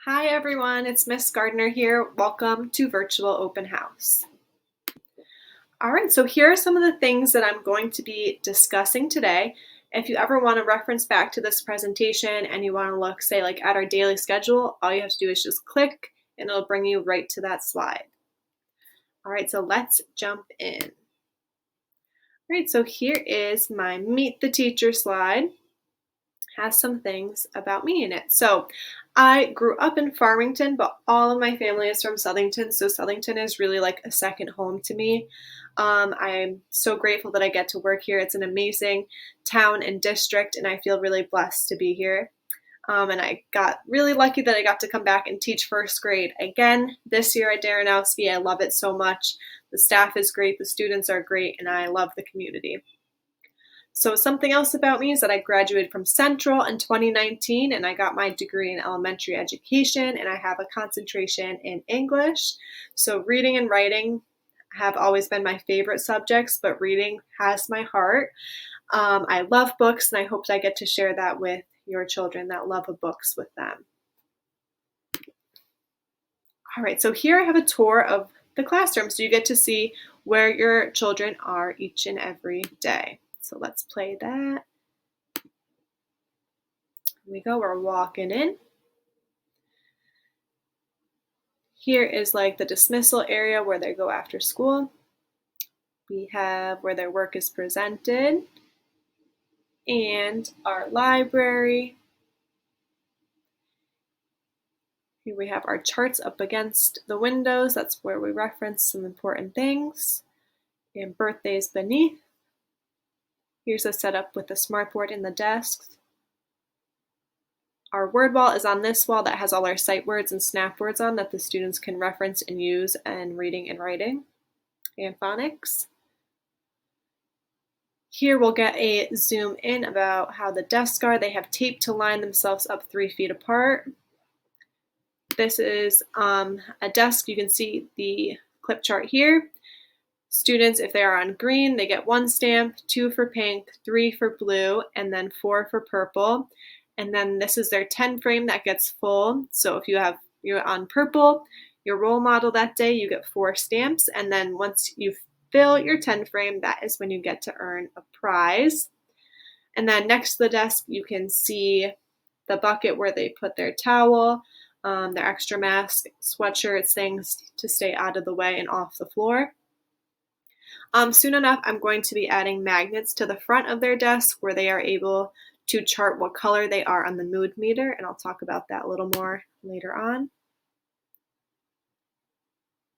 Hi everyone, it's Miss Gardner here. Welcome to Virtual Open House. All right, so here are some of the things that I'm going to be discussing today. If you ever want to reference back to this presentation and you want to look, say, like at our daily schedule, all you have to do is just click and it'll bring you right to that slide. All right, so let's jump in. All right, so here is my Meet the Teacher slide. Has some things about me in it. So I grew up in Farmington, but all of my family is from Southington, so Southington is really like a second home to me. I'm so grateful that I get to work here. It's an amazing town and district, and I feel really blessed to be here. And I got really lucky that I got to come back and teach first grade again this year at Darrenowski. I love it so much. The staff is great, the students are great, and I love the community. So something else about me is that I graduated from Central in 2019 and I got my degree in elementary education and I have a concentration in English. So reading and writing have always been my favorite subjects, but reading has my heart. I love books and I hope that I get to share that with your children, that love of books with them. All right, so here I have a tour of the classroom so you get to see where your children are each and every day. So let's play that. Here we go, we're walking in. Here is like the dismissal area where they go after school. We have where their work is presented and our library. Here we have our charts up against the windows. That's where we reference some important things. And birthdays beneath. Here's a setup with the smartboard in the desks. Our word wall is on this wall that has all our sight words and snap words on that the students can reference and use in reading and writing and phonics. Here we'll get a zoom in about how the desks are. They have tape to line themselves up 3 feet apart. This is a desk. You can see the clip chart here. Students, if they are on green, they get 1 stamp, 2 for pink, 3 for blue, and then 4 for purple. And then this is their 10 frame that gets full. So if you're on purple, your role model that day, you get 4 stamps. And then once you fill your 10 frame, that is when you get to earn a prize. And then next to the desk, you can see the bucket where they put their towel, their extra mask, sweatshirts, things to stay out of the way and off the floor. Soon enough, I'm going to be adding magnets to the front of their desk where they are able to chart what color they are on the mood meter, and I'll talk about that a little more later on.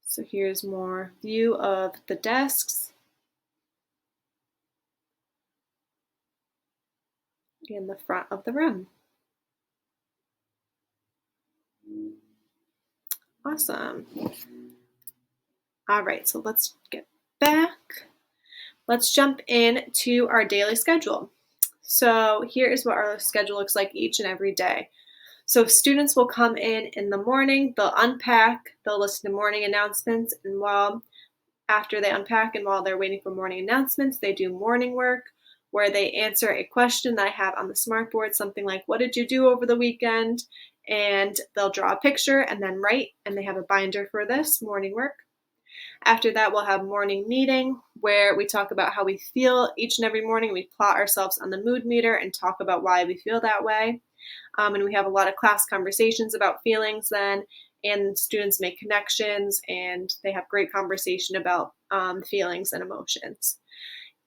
So here's more view of the desks in the front of the room. Awesome. All right, so let's get back. Let's jump in to our daily schedule. So here is what our schedule looks like each and every day. So students will come in the morning, they'll unpack, they'll listen to morning announcements, and after they unpack and while they're waiting for morning announcements, they do morning work where they answer a question that I have on the smartboard, something like, what did you do over the weekend? And they'll draw a picture and then write, and they have a binder for this morning work. After that, we'll have morning meeting where we talk about how we feel each and every morning. We plot ourselves on the mood meter and talk about why we feel that way. And we have a lot of class conversations about feelings then, and students make connections and they have great conversation about feelings and emotions.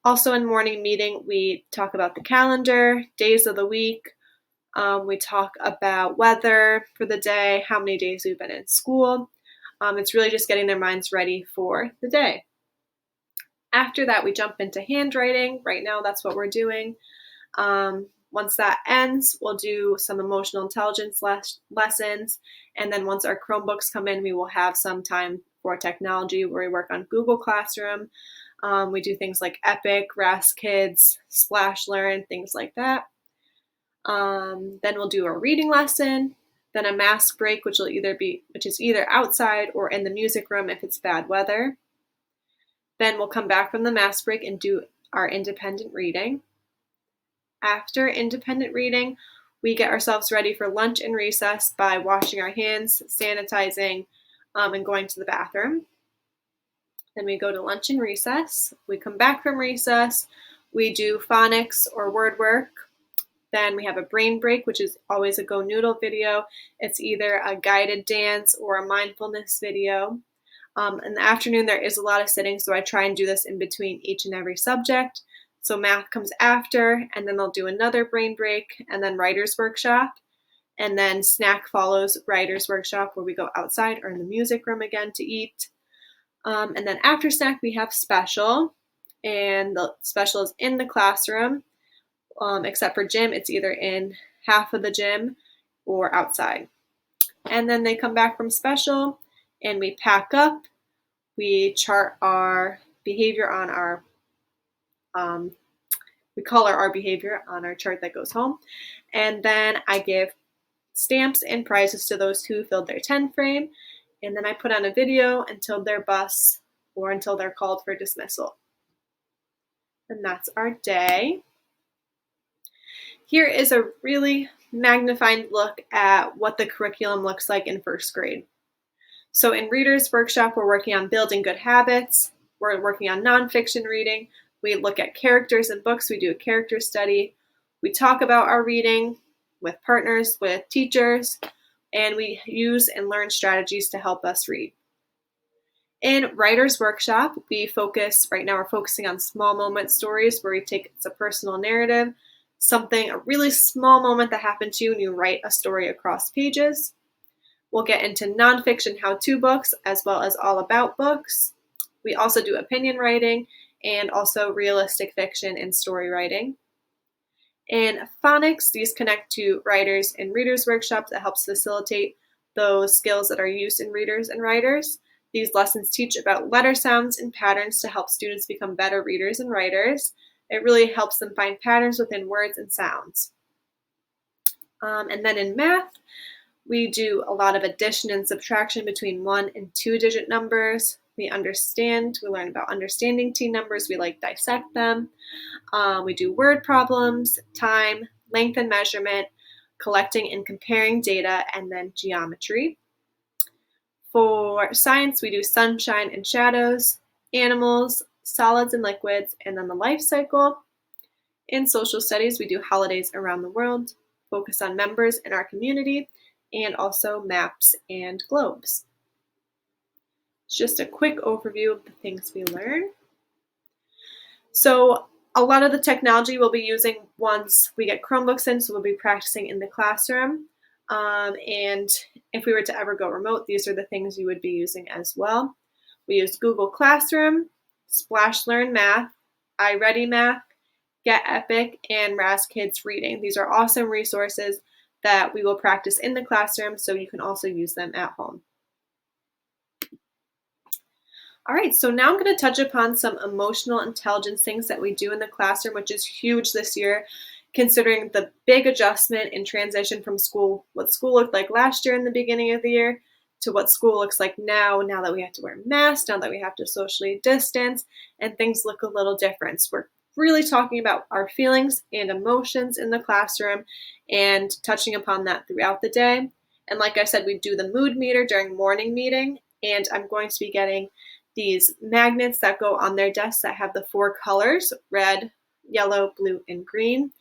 Also in morning meeting, we talk about the calendar, days of the week. We talk about weather for the day, how many days we've been in school. It's really just getting their minds ready for the day. After that, we jump into handwriting. Right now, that's what we're doing. Once that ends, we'll do some emotional intelligence lessons. And then once our Chromebooks come in, we will have some time for technology where we work on Google Classroom. We do things like Epic, RAS Kids, Splash Learn, things like that. Then we'll do a reading lesson. Then a mask break, which is either outside or in the music room if it's bad weather. Then we'll come back from the mask break and do our independent reading. After independent reading, We get ourselves ready for lunch and recess by washing our hands, sanitizing, and going to the bathroom. Then we go to lunch and recess. We come back from recess. We do phonics or word work. Then we have a brain break, which is always a Go Noodle video. It's either a guided dance or a mindfulness video. In the afternoon, there is a lot of sitting, so I try and do this in between each and every subject. So math comes after, and then they'll do another brain break, and then writer's workshop. And then snack follows writer's workshop, where we go outside or in the music room again to eat. And then after snack, we have special, and the special is in the classroom. Except for gym, it's either in half of the gym or outside. And then they come back from special and we pack up. We chart our behavior on our, we color our behavior on our chart that goes home. And then I give stamps and prizes to those who filled their 10 frame. And then I put on a video until their bus or until they're called for dismissal. And that's our day. Here is a really magnified look at what the curriculum looks like in first grade. So in Reader's Workshop, we're working on building good habits. We're working on nonfiction reading. We look at characters in books. We do a character study. We talk about our reading with partners, with teachers, and we use and learn strategies to help us read. In Writer's Workshop, we're focusing on small moment stories where we take it's a personal narrative, a really small moment that happened to you and you write a story across pages. We'll get into nonfiction how-to books as well as all about books. We also do opinion writing and also realistic fiction and story writing. In phonics, these connect to writers and readers workshops that helps facilitate those skills that are used in readers and writers. These lessons teach about letter sounds and patterns to help students become better readers and writers. It really helps them find patterns within words and sounds. And then in math, we do a lot of addition and subtraction between 1 and 2-digit numbers. We learn about understanding teen numbers. We dissect them. We do word problems, time, length and measurement, collecting and comparing data, and then geometry. For science, we do sunshine and shadows, animals, solids and liquids, and then the life cycle. In social studies, we do holidays around the world, focus on members in our community, and also maps and globes. Just a quick overview of the things we learn. So a lot of the technology we'll be using once we get Chromebooks in, so we'll be practicing in the classroom. And if we were to ever go remote, these are the things you would be using as well. We use Google Classroom, Splash Learn Math, iReady Math, Get Epic, and Raz Kids Reading. These are awesome resources that we will practice in the classroom, so you can also use them at home. All right, so now I'm going to touch upon some emotional intelligence things that we do in the classroom, which is huge this year, considering the big adjustment and transition from what school looked like last year in the beginning of the year, to what school looks like now that we have to wear masks, now that we have to socially distance, and things look a little different. So we're really talking about our feelings and emotions in the classroom and touching upon that throughout the day. And like I said, we do the mood meter during morning meeting, and I'm going to be getting these magnets that go on their desks that have the 4 colors, red, yellow, blue, and green.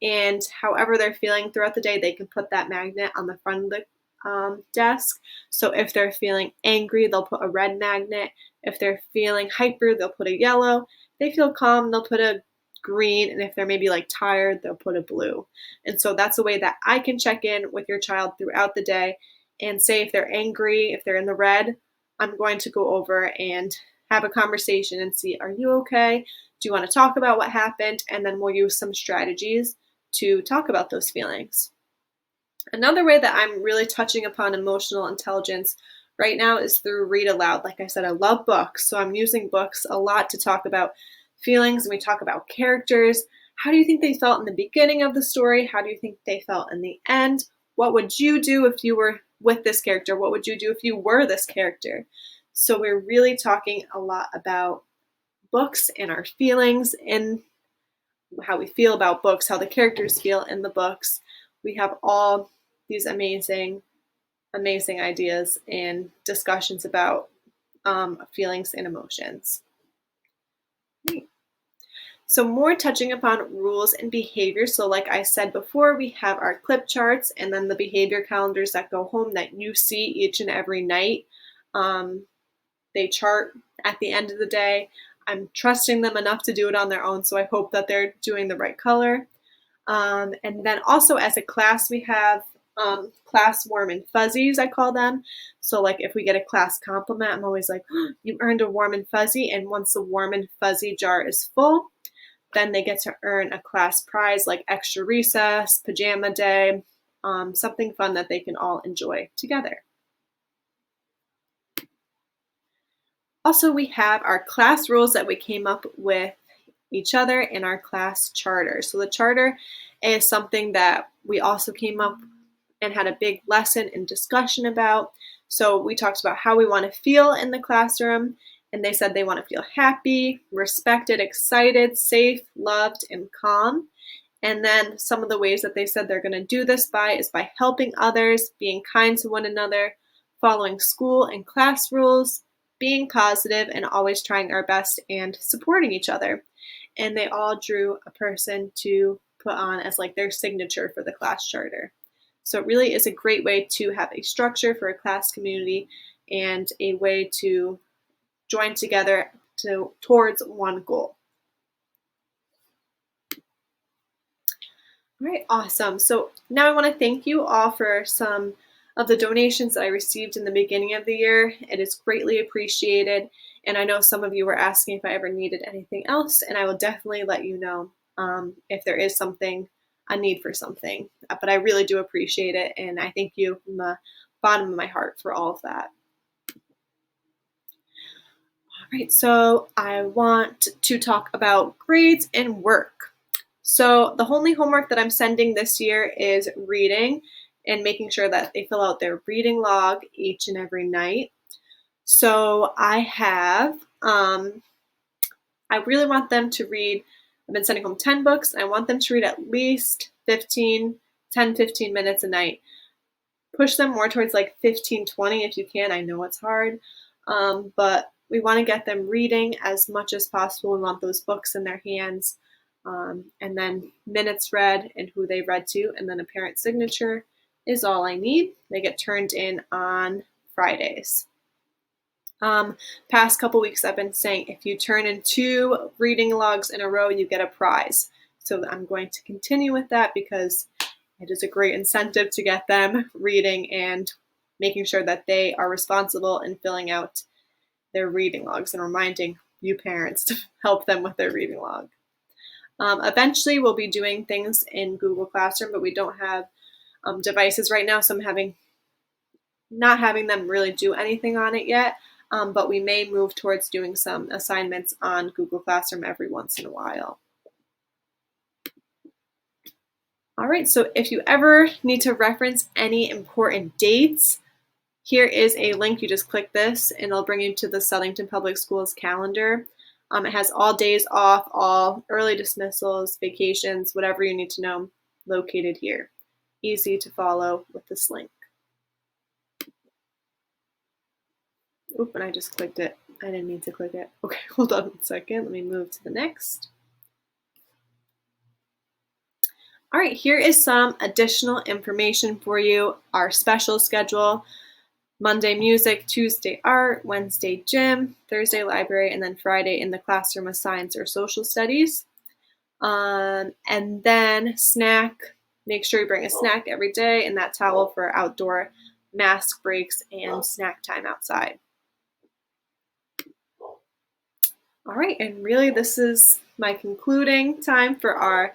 And however they're feeling throughout the day, they can put that magnet on the front of the desk. So if they're feeling angry, they'll put a red magnet. If they're feeling hyper, they'll put a yellow. If they feel calm, they'll put a green. And if they're maybe tired, they'll put a blue. And so that's a way that I can check in with your child throughout the day and say if they're angry, if they're in the red, I'm going to go over and have a conversation and see, are you okay? Do you want to talk about what happened? And then we'll use some strategies to talk about those feelings. Another way that I'm really touching upon emotional intelligence right now is through read aloud. Like I said, I love books, so I'm using books a lot to talk about feelings, and we talk about characters. How do you think they felt in the beginning of the story? How do you think they felt in the end? What would you do if you were with this character? What would you do if you were this character? So we're really talking a lot about books and our feelings and how we feel about books, how the characters feel in the books. we have all these amazing ideas and discussions about feelings and emotions. So more touching upon rules and behaviors. So like I said before, we have our clip charts and then the behavior calendars that go home that you see each and every night. They chart at the end of the day. I'm trusting them enough to do it on their own, so I hope that they're doing the right color. And then also as a class, we have class warm and fuzzies, I call them. So like if we get a class compliment, I'm always like, oh, you earned a warm and fuzzy. And once the warm and fuzzy jar is full, then they get to earn a class prize like extra recess, pajama day, something fun that they can all enjoy together. Also, we have our class rules that we came up with each other in our class charter. So the charter is something that we also came up and had a big lesson and discussion about. So we talked about how we want to feel in the classroom, and they said they want to feel happy, respected, excited, safe, loved, and calm. And then some of the ways that they said they're going to do this by is by helping others, being kind to one another, following school and class rules, being positive, and always trying our best and supporting each other. And they all drew a person to put on as like their signature for the class charter. So it really is a great way to have a structure for a class community and a way to join together towards one goal. All right, awesome. So now I want to thank you all for some of the donations that I received in the beginning of the year. It is greatly appreciated. And I know some of you were asking if I ever needed anything else, and I will definitely let you know if there is a need for something. But I really do appreciate it, and I thank you from the bottom of my heart for all of that. All right, so I want to talk about grades and work. So the only homework that I'm sending this year is reading and making sure that they fill out their reading log each and every night. So I have, I really want them to read, I've been sending home 10 books, and I want them to read at least 10, 15 minutes a night. Push them more towards like 15, 20 if you can. I know it's hard, but we want to get them reading as much as possible. We want those books in their hands, and then minutes read and who they read to, and then a parent signature is all I need. They get turned in on Fridays. Past couple weeks I've been saying if you turn in 2 reading logs in a row, you get a prize. So I'm going to continue with that because it is a great incentive to get them reading and making sure that they are responsible in filling out their reading logs and reminding you parents to help them with their reading log. Eventually we'll be doing things in Google Classroom, but we don't have devices right now, so I'm not having them really do anything on it yet. But we may move towards doing some assignments on Google Classroom every once in a while. All right, so if you ever need to reference any important dates, here is a link. You just click this and it'll bring you to the Southington Public Schools calendar. It has all days off, all early dismissals, vacations, whatever you need to know, located here. Easy to follow with this link. Oop, and I just clicked it. I didn't need to click it. Okay, hold on a second. Let me move to the next. All right, here is some additional information for you. Our special schedule: Monday music, Tuesday art, Wednesday gym, Thursday library, and then Friday in the classroom of science or social studies. And then snack. Make sure you bring a snack every day and that towel for outdoor mask breaks and snack time outside. All right, and really this is my concluding time for our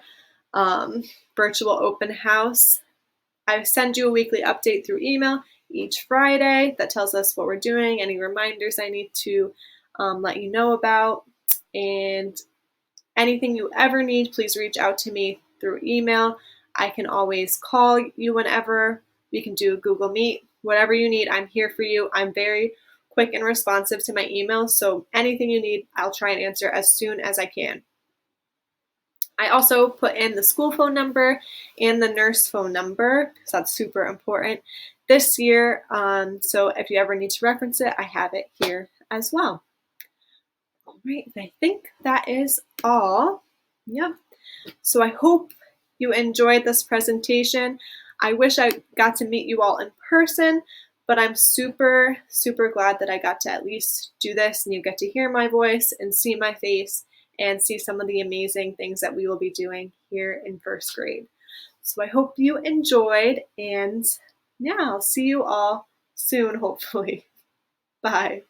virtual open house. I send you a weekly update through email each Friday that tells us what we're doing, any reminders I need to let you know about, and anything you ever need, please reach out to me through email. I can always call you whenever. We can do a Google Meet. Whatever you need, I'm here for you. I'm very quick and responsive to my emails, so anything you need, I'll try and answer as soon as I can. I also put in the school phone number and the nurse phone number because that's super important this year. So if you ever need to reference it, I have it here as well. All right, I think that is all. Yep. So I hope you enjoyed this presentation. I wish I got to meet you all in person, but I'm super, super glad that I got to at least do this and you get to hear my voice and see my face and see some of the amazing things that we will be doing here in first grade. So I hope you enjoyed, and yeah, I'll see you all soon, hopefully. Bye.